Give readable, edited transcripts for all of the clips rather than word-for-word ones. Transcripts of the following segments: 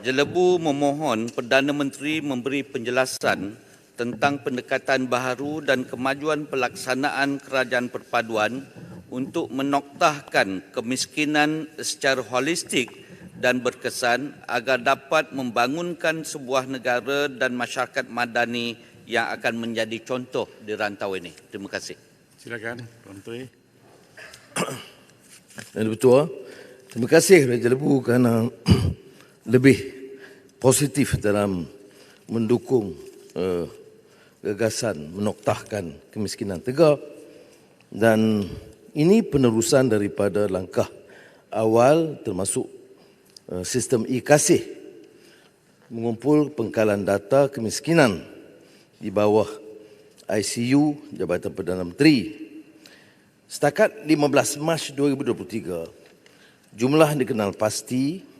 Jelebu memohon Perdana Menteri memberi penjelasan tentang pendekatan baharu dan kemajuan pelaksanaan kerajaan perpaduan untuk menoktahkan kemiskinan secara holistik dan berkesan agar dapat membangunkan sebuah negara dan masyarakat madani yang akan menjadi contoh di rantau ini. Terima kasih. Silakan, Tuan Menteri. Yang Betul. Terima kasih Raja Jelebu kerana lebih positif dalam mendukung gagasan menoktahkan kemiskinan tegak, dan ini penerusan daripada langkah awal termasuk sistem e-Kasih mengumpul pengkalan data kemiskinan di bawah ICU Jabatan Perdana Menteri. Setakat 15 Mac 2023, jumlah dikenal pasti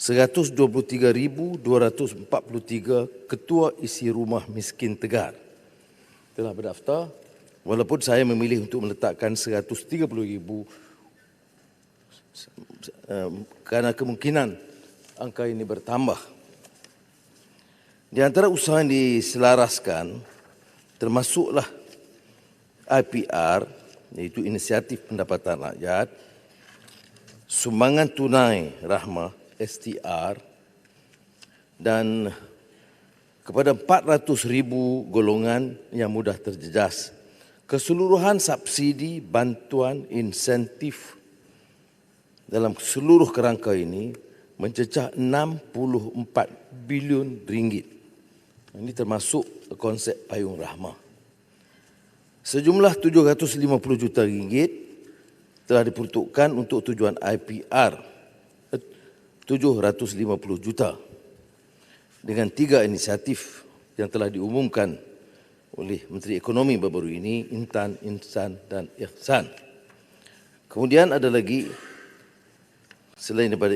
123,243 ketua isi rumah miskin tegar telah berdaftar, walaupun saya memilih untuk meletakkan 130,000 kerana kemungkinan angka ini bertambah. Di antara usaha yang diselaraskan termasuklah IPR, iaitu Inisiatif Pendapatan Rakyat, Sumbangan Tunai Rahmah STR, dan kepada 400,000 golongan yang mudah terjejas. Keseluruhan subsidi, bantuan, insentif dalam seluruh kerangka ini mencecah 64 bilion ringgit. Ini termasuk konsep payung rahmah. Sejumlah 750 juta ringgit telah diperuntukkan untuk tujuan IPR, 750 juta dengan 3 inisiatif yang telah diumumkan oleh Menteri Ekonomi baru-baru ini, Intan, Insan dan Ihsan. Kemudian ada lagi selain daripada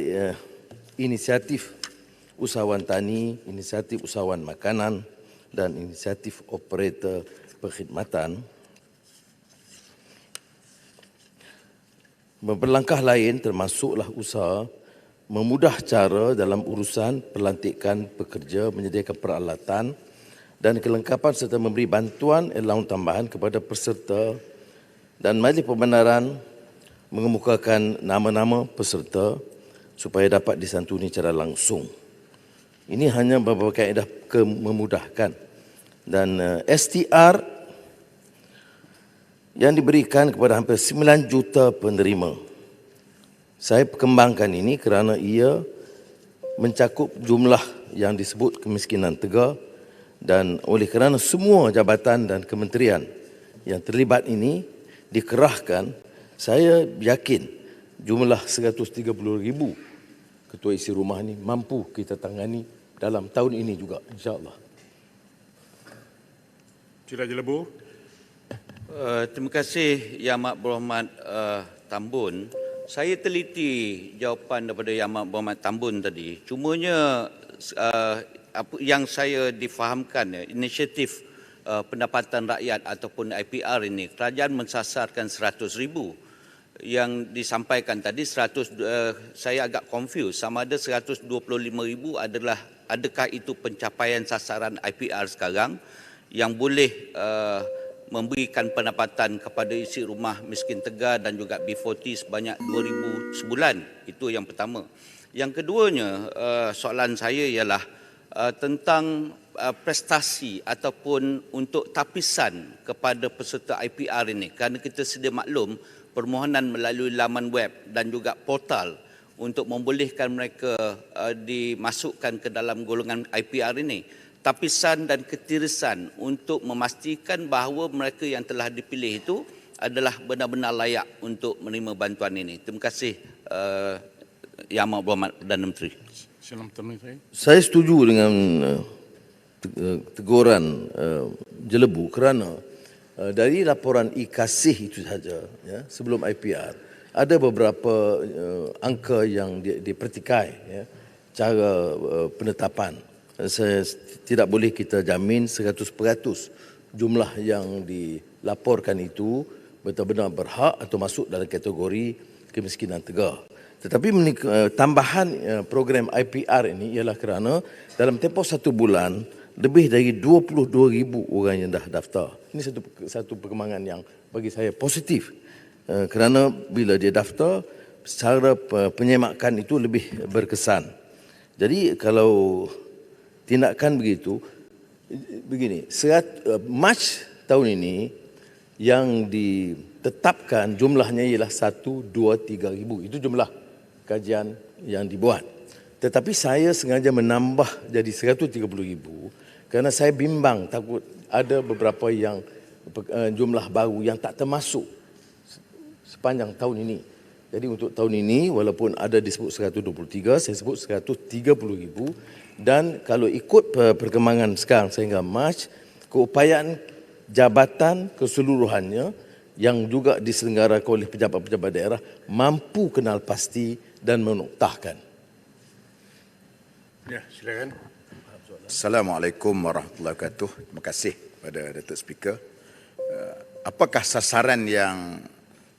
inisiatif usahawan tani, inisiatif usahawan makanan dan inisiatif operator perkhidmatan. Berlangkah lain termasuklah usaha memudah cara dalam urusan pelantikan pekerja, menyediakan peralatan dan kelengkapan serta memberi bantuan allowance tambahan kepada peserta, dan Majlis Pembenaran mengemukakan nama-nama peserta supaya dapat disantuni secara langsung. Ini hanya beberapa kaedah memudahkan, dan STR yang diberikan kepada hampir 9 juta penerima. Saya perkembangkan ini kerana ia mencakup jumlah yang disebut kemiskinan tegar, dan oleh kerana semua jabatan dan kementerian yang terlibat ini dikerahkan, saya yakin jumlah 130,000 ketua isi rumah ini mampu kita tangani dalam tahun ini juga, insya-Allah. Sila Jelebu. Terima kasih Yang Amat Berhormat Tambun. Saya teliti jawapan daripada Yang Amat Berhormat Tambun tadi. Cumanya apa yang saya difahamkan, inisiatif pendapatan rakyat ataupun IPR ini, kerajaan mensasarkan 100,000. Yang disampaikan tadi 100, saya agak confused sama ada 125,000 adakah itu pencapaian sasaran IPR sekarang yang boleh memberikan pendapatan kepada isi rumah miskin tegar dan juga B40 sebanyak 2,000 sebulan. Itu yang pertama. Yang keduanya, soalan saya ialah tentang prestasi ataupun untuk tapisan kepada peserta IPR ini. Kerana kita sedia maklum permohonan melalui laman web dan juga portal untuk membolehkan mereka dimasukkan ke dalam golongan IPR ini. Tapisan dan ketirisan untuk memastikan bahawa mereka yang telah dipilih itu adalah benar-benar layak untuk menerima bantuan ini. Terima kasih Yang Amat Berhormat Perdana Menteri. Saya setuju dengan teguran Jelebu kerana dari laporan e-Kasih itu saja, ya, sebelum IPR, ada beberapa angka yang dipertikai, ya, cara penetapan. Saya tidak boleh kita jamin 100% jumlah yang dilaporkan itu betul-betul berhak atau masuk dalam kategori kemiskinan tegar. Tetapi tambahan program IPR ini ialah kerana dalam tempoh 1 bulan, lebih dari 22,000 orang yang dah daftar. Ini satu perkembangan yang bagi saya positif. Kerana bila dia daftar, secara penyemakan itu lebih berkesan. Jadi kalau tindakan begitu, begini, Mac tahun ini yang ditetapkan jumlahnya ialah 1, 2, 3,000. Itu jumlah kajian yang dibuat. Tetapi saya sengaja menambah jadi 130,000 kerana saya bimbang takut ada beberapa yang jumlah baru yang tak termasuk sepanjang tahun ini. Jadi untuk tahun ini walaupun ada disebut 123, saya sebut 130,000 dan kalau ikut perkembangan sekarang sehingga Mac, keupayaan jabatan keseluruhannya yang juga diselenggarakan oleh pejabat-pejabat daerah mampu kenal pasti dan menoktahkan. Ya, silakan. Assalamualaikum warahmatullahi wabarakatuh. Terima kasih kepada Datuk Speaker. Apakah sasaran yang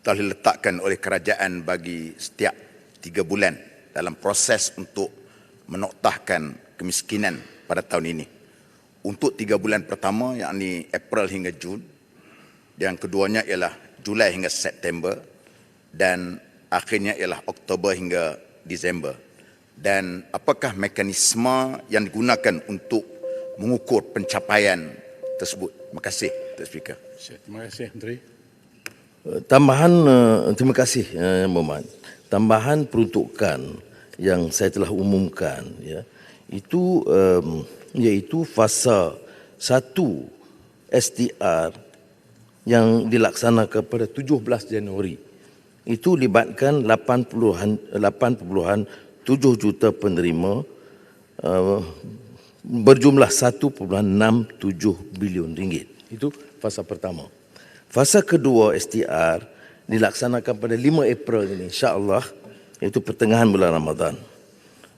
telah diletakkan oleh kerajaan bagi setiap 3 bulan dalam proses untuk menoktahkan kemiskinan pada tahun ini? Untuk 3 bulan pertama, yakni April hingga Jun, yang keduanya ialah Julai hingga September, dan akhirnya ialah Oktober hingga Disember. Dan apakah mekanisme yang digunakan untuk mengukur pencapaian tersebut? Terima kasih, Datuk Speaker. Terima kasih, Menteri. Terima kasih Yang Berhormat. Tambahan peruntukan yang saya telah umumkan, ya, itu iaitu fasa 1 STR yang dilaksanakan pada 17 Januari. Itu libatkan 8.7 juta penerima berjumlah 1.67 bilion ringgit. Itu fasa pertama. Fasa kedua STR dilaksanakan pada 5 April ini, insya-Allah, iaitu pertengahan bulan Ramadan.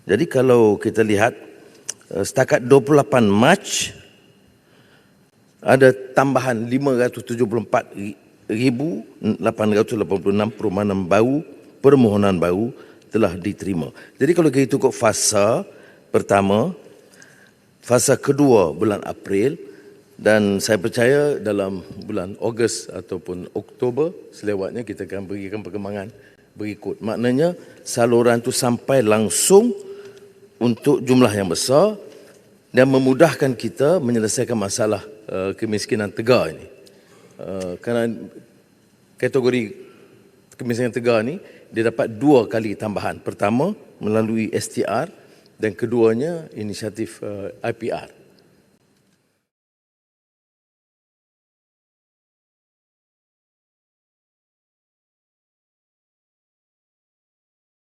Jadi kalau kita lihat setakat 28 Mac ada tambahan 574,886 permohonan baru telah diterima. Jadi kalau kita ikut fasa pertama, fasa kedua bulan April, dan saya percaya dalam bulan Ogos ataupun Oktober selewatnya kita akan berikan perkembangan berikut. Maknanya saluran itu sampai langsung untuk jumlah yang besar dan memudahkan kita menyelesaikan masalah kemiskinan tegar ini. Kerana kategori kemiskinan tegar ini dia dapat 2 kali tambahan. Pertama melalui STR dan keduanya inisiatif IPR.